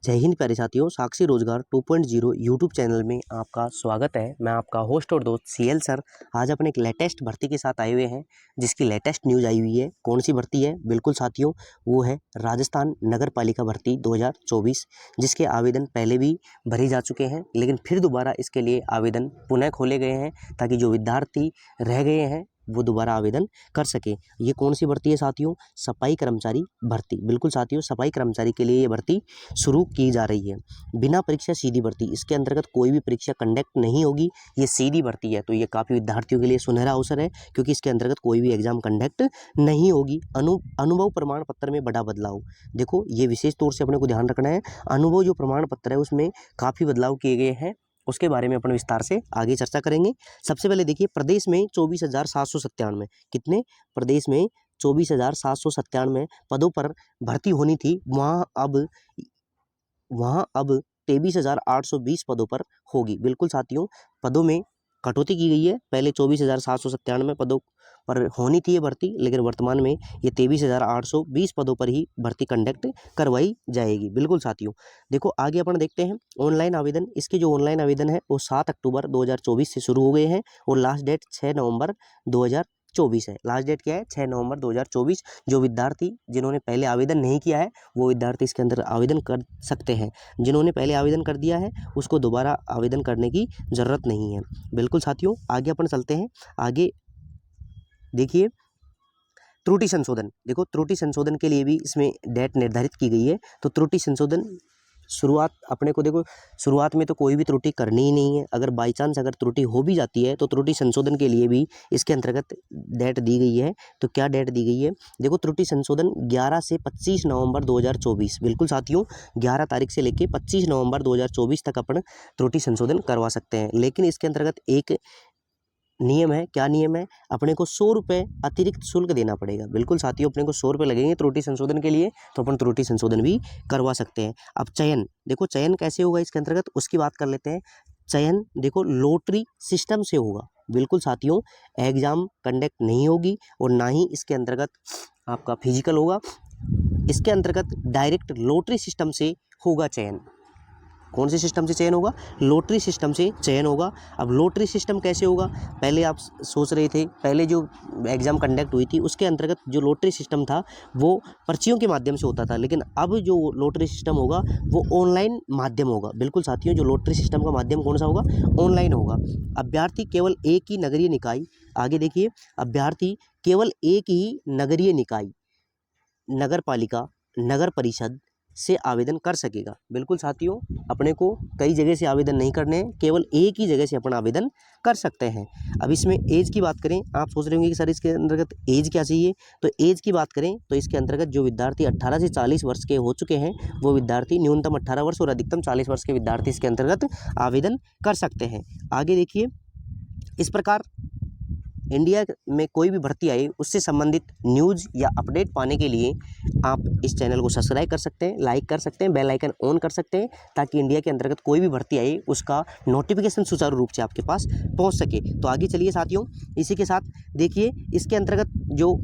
जय हिंद प्यारे साथियों, साक्षी रोजगार 2.0 यूट्यूब चैनल में आपका स्वागत है। मैं आपका होस्ट और दोस्त सीएल सर आज अपने एक लेटेस्ट भर्ती के साथ आए हुए हैं, जिसकी लेटेस्ट न्यूज़ आई हुई है। कौन सी भर्ती है? बिल्कुल साथियों, वो है राजस्थान नगर पालिका भर्ती 2024, जिसके आवेदन पहले भी भरे जा चुके हैं, लेकिन फिर दोबारा इसके लिए आवेदन पुनः खोले गए हैं ताकि जो विद्यार्थी रह गए हैं वो दोबारा आवेदन कर सके। ये कौन सी भर्ती है साथियों? सफाई कर्मचारी भर्ती। बिल्कुल साथियों, सफाई कर्मचारी के लिए ये भर्ती शुरू की जा रही है। बिना परीक्षा सीधी भर्ती, इसके अंतर्गत कोई भी परीक्षा कंडक्ट नहीं होगी, ये सीधी भर्ती है। तो ये काफ़ी विद्यार्थियों के लिए सुनहरा अवसर है, क्योंकि इसके अंतर्गत कोई भी एग्जाम कंडक्ट नहीं होगी। अनुभव प्रमाण पत्र में बड़ा बदलाव। देखो, ये विशेष तौर से अपने को ध्यान रखना है। अनुभव जो प्रमाण पत्र है उसमें काफ़ी बदलाव किए गए हैं, उसके बारे में अपन विस्तार से आगे चर्चा करेंगे। सबसे पहले देखिए, प्रदेश में 24,797, कितने? प्रदेश में 24,797 पदों पर भर्ती होनी थी, वहाँ अब 23,820 पदों पर होगी। बिल्कुल साथियों, पदों में कटौती की गई है। पहले 24,797 पदों पर होनी थी ये भर्ती, लेकिन वर्तमान में ये 23,820 पदों पर ही भर्ती कंडक्ट करवाई जाएगी। बिल्कुल साथियों, देखो आगे अपन देखते हैं ऑनलाइन आवेदन। इसके जो ऑनलाइन आवेदन है वो 7 अक्टूबर 2024 से शुरू हो गए हैं और लास्ट डेट 6 नवंबर 2024 है। लास्ट डेट क्या है? 6 नवंबर 2024। जो विद्यार्थी जिन्होंने पहले आवेदन नहीं किया है वो विद्यार्थी इसके अंदर आवेदन कर सकते हैं। जिन्होंने पहले आवेदन कर दिया है उसको दोबारा आवेदन करने की ज़रूरत नहीं है। बिल्कुल साथियों, आगे अपन चलते हैं। आगे देखिए, त्रुटि संशोधन। देखो, त्रुटि संशोधन के लिए भी इसमें डेट निर्धारित की गई है। तो त्रुटि संशोधन शुरुआत अपने को, देखो शुरुआत में तो कोई भी त्रुटि करनी ही नहीं है। अगर बाई चांस अगर त्रुटि हो भी जाती है तो त्रुटि संशोधन के लिए भी इसके अंतर्गत डेट दी गई है। तो क्या डेट दी गई है? देखो, त्रुटि संशोधन 11 से 25 नवंबर 2024। बिल्कुल साथियों, 11 तारीख से लेकर 25 नवंबर 2024 तक अपन त्रुटि संशोधन करवा सकते हैं। लेकिन इसके अंतर्गत एक नियम है। क्या नियम है? अपने को 100 रुपये अतिरिक्त शुल्क देना पड़ेगा। बिल्कुल साथियों, अपने को 100 रुपये लगेंगे त्रुटि संशोधन के लिए, तो अपन त्रुटि संशोधन भी करवा सकते हैं। अब चयन, देखो चयन कैसे होगा इसके अंतर्गत, उसकी बात कर लेते हैं। चयन देखो लॉटरी सिस्टम से होगा। बिल्कुल साथियों, एग्जाम कंडक्ट नहीं होगी और ना ही इसके अंतर्गत आपका फिजिकल होगा। इसके अंतर्गत डायरेक्ट लॉटरी सिस्टम से होगा चयन। कौन से सिस्टम से चयन होगा? लॉटरी सिस्टम से चयन होगा। अब लॉटरी सिस्टम कैसे होगा? पहले आप सोच रहे थे, पहले जो एग्ज़ाम कंडक्ट हुई थी उसके अंतर्गत जो लॉटरी सिस्टम था वो पर्चियों के माध्यम से होता था, लेकिन अब जो लॉटरी सिस्टम होगा वो ऑनलाइन माध्यम होगा। बिल्कुल साथियों, जो लॉटरी सिस्टम का माध्यम कौन सा होगा? ऑनलाइन होगा। अभ्यर्थी केवल एक ही नगरीय निकाय, आगे देखिए, अभ्यर्थी केवल एक ही नगरीय निकाय, नगर पालिका, नगर परिषद से आवेदन कर सकेगा। बिल्कुल साथियों, अपने को कई जगह से आवेदन नहीं करने हैं, केवल एक ही जगह से अपन आवेदन कर सकते हैं। अब इसमें एज की बात करें, आप सोच रहे होंगे कि सर इसके अंतर्गत एज क्या चाहिए? तो एज की बात करें तो इसके अंतर्गत जो विद्यार्थी 18 से 40 वर्ष के हो चुके हैं वो विद्यार्थी, न्यूनतम 18 वर्ष और अधिकतम 40 वर्ष के विद्यार्थी इसके अंतर्गत आवेदन कर सकते हैं। आगे देखिए, इस प्रकार इंडिया में कोई भी भर्ती आई उससे संबंधित न्यूज़ या अपडेट पाने के लिए आप इस चैनल को सब्सक्राइब कर सकते हैं, लाइक कर सकते हैं, बेल आइकन ऑन कर सकते हैं, ताकि इंडिया के अंतर्गत कोई भी भर्ती आई उसका नोटिफिकेशन सुचारू रूप से आपके पास पहुंच सके। तो आगे चलिए साथियों, इसी के साथ देखिए, इसके अंतर्गत जो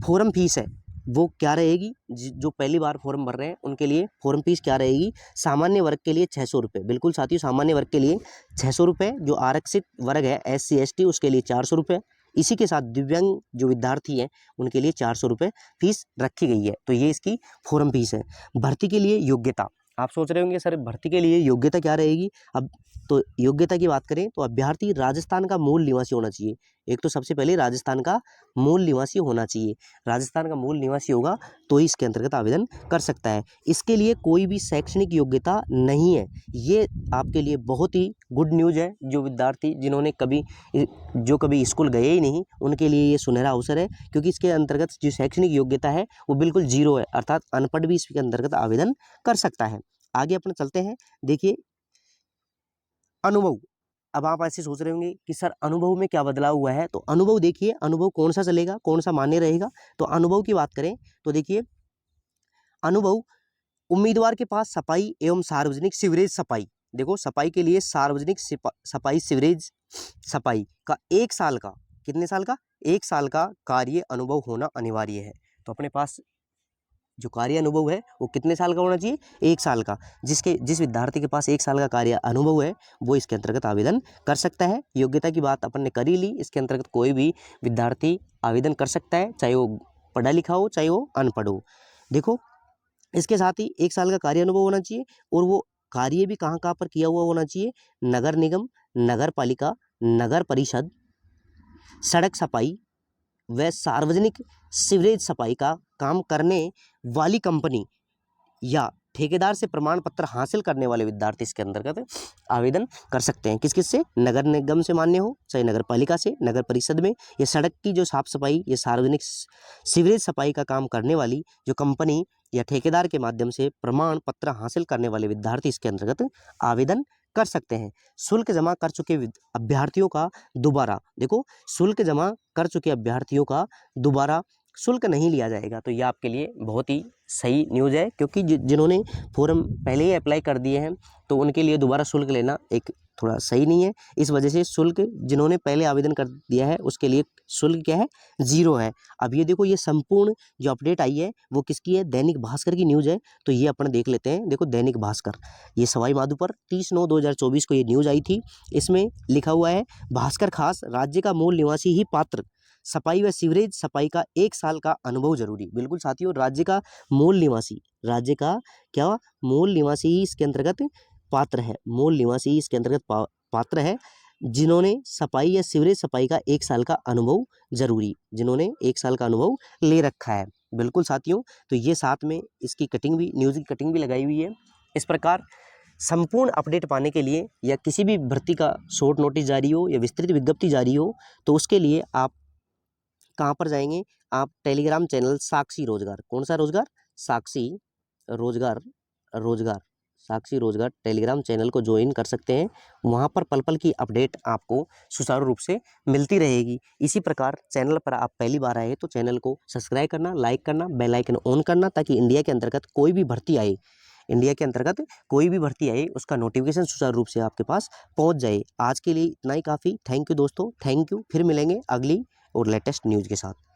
फॉर्म फीस है वो क्या रहेगी? जो पहली बार फॉर्म भर रहे हैं उनके लिए फॉर्म फीस क्या रहेगी? सामान्य वर्ग के लिए 600 रुपये। बिल्कुल साथियों, सामान्य वर्ग के लिए 600 रुपये। जो आरक्षित वर्ग है SC ST उसके लिए 400 रुपये। इसी के साथ दिव्यांग जो विद्यार्थी हैं उनके लिए 400 रुपये फीस रखी गई है। तो ये इसकी फॉर्म फीस है। भर्ती के लिए योग्यता, आप सोच रहे होंगे सर भर्ती के लिए योग्यता क्या रहेगी? अब तो योग्यता की बात करें तो अभ्यर्थी राजस्थान का मूल निवासी होना चाहिए। एक तो सबसे पहले राजस्थान का मूल निवासी होना चाहिए। राजस्थान का मूल निवासी होगा तो ही इसके अंतर्गत आवेदन कर सकता है। इसके लिए कोई भी शैक्षणिक योग्यता नहीं है। ये आपके लिए बहुत ही गुड न्यूज़ है। जो विद्यार्थी जिन्होंने कभी स्कूल गए ही नहीं उनके लिए ये सुनहरा अवसर है, क्योंकि इसके अंतर्गत जो शैक्षणिक योग्यता है वो बिल्कुल जीरो है, अर्थात अनपढ़ भी इसके अंतर्गत आवेदन कर सकता है। आगे अपन चलते हैं। देखिए, अनुभव। अब आप ऐसे सोच रहे होंगे कि सर अनुभव में क्या बदलाव हुआ है? तो अनुभव देखिए, अनुभव कौन सा चलेगा, कौन सा मान्य रहेगा? तो अनुभव की बात करें तो देखिए, अनुभव उम्मीदवार के पास सफाई एवं सार्वजनिक सीवरेज सफाई, देखो सफाई के लिए सार्वजनिक सफाई सीवरेज सफाई का 1 साल का, कितने साल का? 1 साल का कार्य अनुभव होना अनिवार्य है। तो अपने पास जो कार्य अनुभव है वो कितने साल का होना चाहिए, 1 साल का। जिस विद्यार्थी के पास 1 साल का कार्य अनुभव है वो इसके अंतर्गत आवेदन कर सकता है। योग्यता की बात अपन ने कर ही ली, इसके अंतर्गत कोई भी विद्यार्थी आवेदन कर सकता है, चाहे वो पढ़ा लिखा हो चाहे वो अनपढ़ हो। देखो, इसके साथ ही 1 साल का कार्य अनुभव होना चाहिए और वो कार्य भी कहाँ कहाँ पर किया हुआ होना चाहिए, नगर निगम, नगर पालिका, नगर परिषद, सड़क सफाई व सार्वजनिक सीवरेज सफाई का काम करने वाली कंपनी या ठेकेदार से प्रमाण पत्र हासिल करने वाले विद्यार्थी इसके अंतर्गत आवेदन कर सकते हैं। किस किस से, नगर निगम से मान्य हो, चाहे नगर पालिका से, नगर परिषद में, या सड़क की जो साफ सफाई या सार्वजनिक सीवरेज सफाई का काम करने वाली जो कंपनी या ठेकेदार के माध्यम से प्रमाण पत्र हासिल करने वाले विद्यार्थी इसके अंतर्गत आवेदन कर सकते हैं। शुल्क जमा कर चुके अभ्यर्थियों का दोबारा, देखो, शुल्क जमा कर चुके अभ्यर्थियों का दोबारा शुल्क नहीं लिया जाएगा। तो यह आपके लिए बहुत ही सही न्यूज़ है, क्योंकि जिन्होंने फॉर्म पहले ही अप्लाई कर दिए हैं तो उनके लिए दोबारा शुल्क लेना एक थोड़ा सही नहीं है। इस वजह से शुल्क जिन्होंने पहले आवेदन कर दिया है उसके लिए शुल्क क्या है, 0 है। अब ये देखो, ये संपूर्ण जो अपडेट आई है वो किसकी है, दैनिक भास्कर की न्यूज़ है। तो ये अपन देख लेते हैं। देखो, दैनिक भास्कर, ये सवाई माधोपुर 30/9/2024 को ये न्यूज़ आई थी। इसमें लिखा हुआ है, भास्कर खास, राज्य का मूल निवासी ही पात्र, सफाई व सीवरेज सफाई का 1 साल का अनुभव जरूरी। बिल्कुल साथियों, राज्य का मूल निवासी, राज्य का क्या, मूल निवासी ही इसके अंतर्गत पात्र है, मूल निवासी ही इसके अंतर्गत पात्र है, जिन्होंने सफाई या सीवरेज सफाई का 1 साल का अनुभव जरूरी, जिन्होंने 1 साल का अनुभव ले रखा है। बिल्कुल साथियों, तो ये साथ में इसकी कटिंग भी, न्यूज़ की कटिंग भी लगाई हुई है। इस प्रकार संपूर्ण अपडेट पाने के लिए या किसी भी भर्ती का शॉर्ट नोटिस जारी हो या विस्तृत विज्ञप्ति जारी हो तो उसके लिए आप कहाँ पर जाएंगे, आप टेलीग्राम चैनल साक्षी रोजगार, कौन सा रोजगार, साक्षी रोजगार साक्षी रोजगार टेलीग्राम चैनल को ज्वाइन कर सकते हैं। वहाँ पर पल पल की अपडेट आपको सुचारू रूप से मिलती रहेगी। इसी प्रकार चैनल पर आप पहली बार आए तो चैनल को सब्सक्राइब करना, लाइक करना, बेल आइकन ऑन करना, ताकि इंडिया के अंतर्गत कोई भी भर्ती आए, इंडिया के अंतर्गत कोई भी भर्ती आए उसका नोटिफिकेशन सुचारू रूप से आपके पास पहुंच जाए। आज के लिए इतना ही काफ़ी। थैंक यू दोस्तों, थैंक यू। फिर मिलेंगे अगली और लेटेस्ट न्यूज़ के साथ।